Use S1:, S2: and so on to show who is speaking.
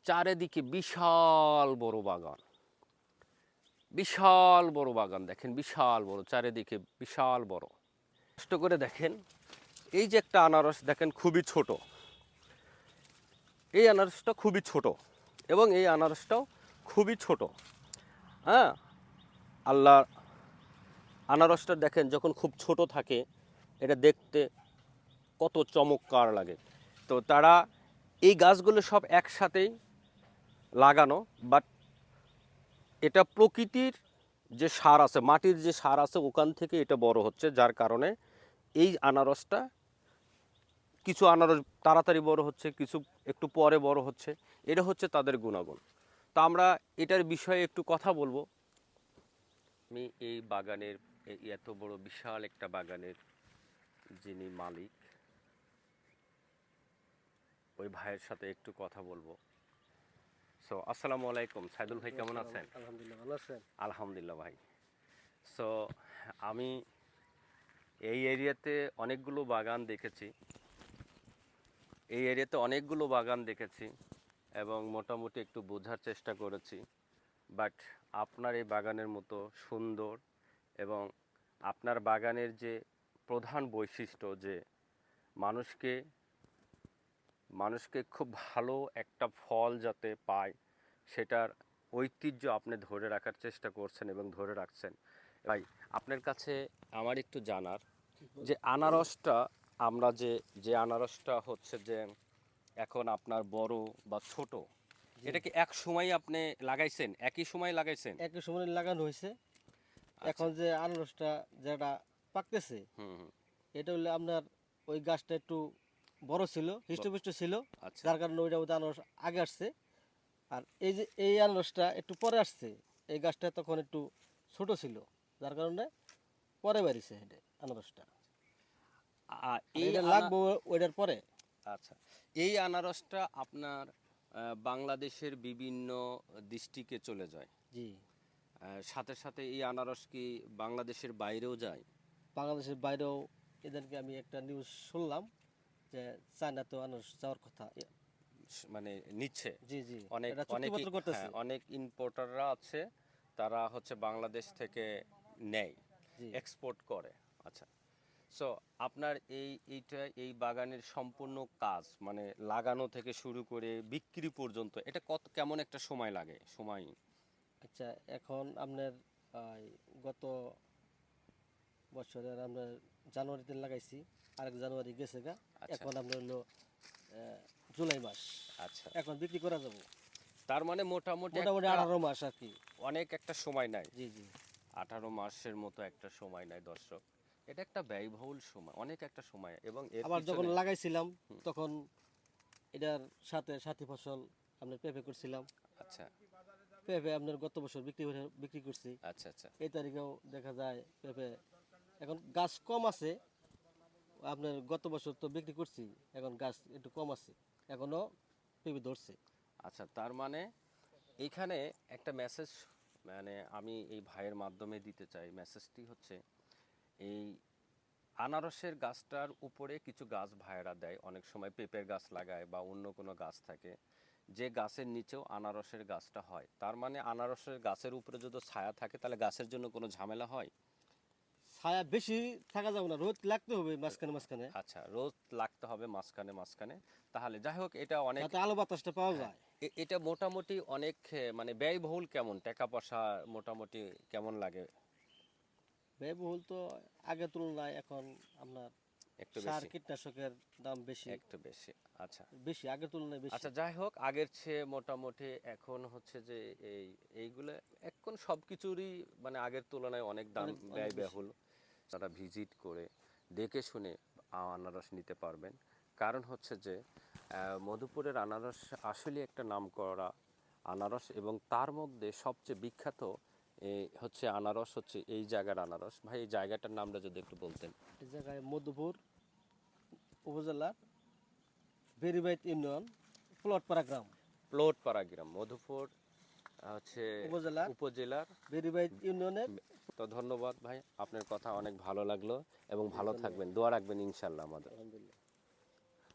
S1: চারিদিকে বিশাল বড় বাগান, বিশাল বড় বাগান দেখেন, বিশাল বড়, চারিদিকে বিশাল বড়। কষ্ট করে দেখেন, এই যে একটা আনারস দেখেন খুবই ছোট, এই আনারসটা খুবই ছোট এবং এই আনারসটাও খুবই ছোট। হ্যাঁ, আল্লাহ, আনারসটা দেখেন যখন খুব ছোট থাকে এটা দেখতে কত চমৎকার লাগে। তো তারা এই গাছগুলো সব একসাথেই লাগানো, বাট এটা প্রকৃতির যে সার আছে, মাটির যে সার আছে ওখান থেকে এটা বড় হচ্ছে, যার কারণে এই আনারসটা, কিছু আনারস তাড়াতাড়ি বড় হচ্ছে, কিছু একটু পরে বড় হচ্ছে। এটা হচ্ছে তাদের গুণাগুণ। তো আমরা এটার বিষয়ে একটু কথা বলবো। আমি এই বাগানের, এত বড় বিশাল একটা বাগানের যিনি মালিক, ওই ভাইয়ের সাথে একটু কথা বলবো। সো আসসালামু আলাইকুম, সাইদুল ভাই কেমন আছেন?
S2: আলহামদুলিল্লাহ, ভালো আছেন?
S1: আলহামদুলিল্লাহ ভাই। সো আমি এই এরিয়াতে অনেকগুলো বাগান দেখেছি, এই এরিয়াতে অনেকগুলো বাগান দেখেছি এবং মোটামুটি একটু বোঝার চেষ্টা করেছি। বাট আপনার এই বাগানের মতো সুন্দর এবং আপনার বাগানের যে প্রধান বৈশিষ্ট্য যে মানুষকে মানুষকে খুব ভালো একটা ফল যাতে পায়, সেটার ঐতিহ্য আপনি ধরে রাখার চেষ্টা করছেন এবং ধরে রাখছেন। ভাই, আপনার কাছে আমার একটু জানার যে আনারসটা, আমরা যে যে আনারসটা হচ্ছে যে এখন আপনার বড় বা ছোট, এটা কি এক সময় আপনি লাগাইছেন, একই সময় লাগাইছেন?
S2: একই সময় লাগানো হয়েছে।
S1: আচ্ছা।
S2: এখন যে আনারসটা যেটা পাকতেছে,
S1: হুম হুম।
S2: এটা হলে আপনার ওই গাছটা একটু বড় ছিল, হৃষ্টপুষ্ট ছিল,
S1: আচ্ছা
S2: যার কারণে ওইটা ওদের আনারস আগে আসছে। আর এই যে এই আনারসটা একটু পরে আসছে, এই গাছটা তখন একটু ছোট ছিল, যার কারণে পরে বাড়িছে এটা আনারসটা।
S1: আর
S2: আর
S1: এই
S2: এটা লাগবো ওইটার পরে।
S1: আচ্ছা, এই আনারসটা আপনার বাংলাদেশের বিভিন্ন ডিস্ট্রিক্টে চলে যায়,
S2: জি,
S1: সাথে সাথে এই আনারস কি বাংলাদেশের বাইরেও যায়?
S2: বাংলাদেশের বাইরেও এদেরকে আমি একটা নিউজ শুনলাম যে চায়নাতেও আনারস যাওয়ার কথা।
S1: মানে নিচ্ছে
S2: জি জি,
S1: অনেক,
S2: এটা
S1: অনেকই,
S2: চুক্তিপত্র
S1: হ্যাঁ,
S2: করতেছে।
S1: অনেক ইম্পোর্টাররা আছে, তারা হচ্ছে বাংলাদেশ থেকে নেয়,
S2: জি,
S1: এক্সপোর্ট করে। আচ্ছা। সো আপনার এই বাগানের সম্পূর্ণ কাজ, মানে লাগানো থেকে শুরু করে বিক্রি পর্যন্ত, এটা কত, কেমন একটা সময় লাগে, সময়?
S2: আচ্ছা, এখন আপনার গত বছরের আমরা জানুয়ারিতে লাগাইছি, আরেক জানুয়ারি গেছে গা।
S1: আচ্ছা
S2: এখন আপনার হলো জুলাই মাস,
S1: আচ্ছা।
S2: এখন বিক্রি করা যাবে
S1: তার মানে মোটামুটি
S2: মোটামুটি
S1: একটা
S2: 18 মাস আর কি।
S1: অনেক একটা সময় নেয়,
S2: জি জি
S1: 18 মাসের মতো একটা সময় নেয় দর্শক। এটা একটা ব্যয়বহুল সময়, অনেক একটা সময়, এবং এর
S2: আবার যখন
S1: পিছনে
S2: লাগাইছিলাম তখন এটার সাথে সাথী ফসল আপনার পেঁপে করছিলাম।
S1: আচ্ছা
S2: পেঁপে আপনার গত বছর বিক্রি করছি।
S1: আচ্ছা আচ্ছা।
S2: এই তারিখেও দেখা যায় পেঁপে এখন গাছ কম আছে। আপনার গত বছর তো বিক্রি করছি, এখন গাছ একটু কম আছে, এখনো পেঁপে ধরছে।
S1: আচ্ছা, তার মানে এইখানে একটা মেসেজ, মানে আমি এই ভাইয়ের মাধ্যমে দিতে চাই, মেসেজটি হচ্ছে এই আনারসের গাছটার উপরে কিছু গাছ ভাইয়েরা দেয়, অনেক সময় পেঁপের গাছ লাগায় বা অন্য কোনো গাছ থাকে, যে গাছের নিচেও আনারসের গাছটা হয়। তার মানে আনারসের গাছের উপরে যদি ছায়া থাকে তাহলে গাছের জন্য কোনো ঝামেলা হয়?
S2: ছায়া বেশি থাকা যাবে না, রোদ লাগতে হবে মাঝখানে মাঝখানে,
S1: আচ্ছা, রোদ লাগতে হবে মাঝখানে মাঝখানে। তাহলে যাই হোক, এটা অনেক,
S2: যাতে আলো বাতাসটা পাওয়া
S1: হ্যাঁ,
S2: যায়।
S1: এটা মোটামুটি অনেক মানে ব্যয়বহুল, কেমন টাকা পয়সা মোটামুটি কেমন লাগে?
S2: ব্যয়বহুল তো আগের তুলনায় এখন আপনার
S1: একটু
S2: সার
S1: বেশি?
S2: কীটনাশকের দাম বেশি,
S1: একটু বেশি। আচ্ছা
S2: বেশি আগের তুলনায় বেশি।
S1: আচ্ছা, যাই হোক, আগের চেয়ে মোটামুটি এখন হচ্ছে যে এইগুলো এখন সব কিছুরই মানে আগের তুলনায় অনেক দাম,
S2: অনেক অনেক বেশি।
S1: ব্যয়বহুল। তারা ভিজিট করে দেখে শুনে আনারস নিতে পারবেন। কারণ হচ্ছে যে মধুপুরের আনারস আসলে একটা নামকরা আনারস, এবং তার মধ্যে সবচেয়ে বিখ্যাত হচ্ছে আনারস, হচ্ছে এই জায়গার আনারস। ভাই, এই জায়গাটার নামটা যদি একটু বলতেন।
S2: এই জায়গায় মধুপুর উপজেলার বেরিবাইত ইউনিয়ন, প্লটপাড়া গ্রাম,
S1: প্লটপাড়া গ্রাম, মধুপুর হচ্ছে
S2: উপজেলার
S1: উপজেলার।
S2: বেরিবাইত ইউনিয়নের।
S1: তো ধন্যবাদ ভাই, আপনার কথা অনেক ভালো লাগলো এবং
S2: জি,
S1: ভালো
S2: ধন্যবাদ।
S1: থাকবেন, দোয়া রাখবেন ইনশাল্লাহ আমাদের।
S2: আলহামদুলিল্লাহ।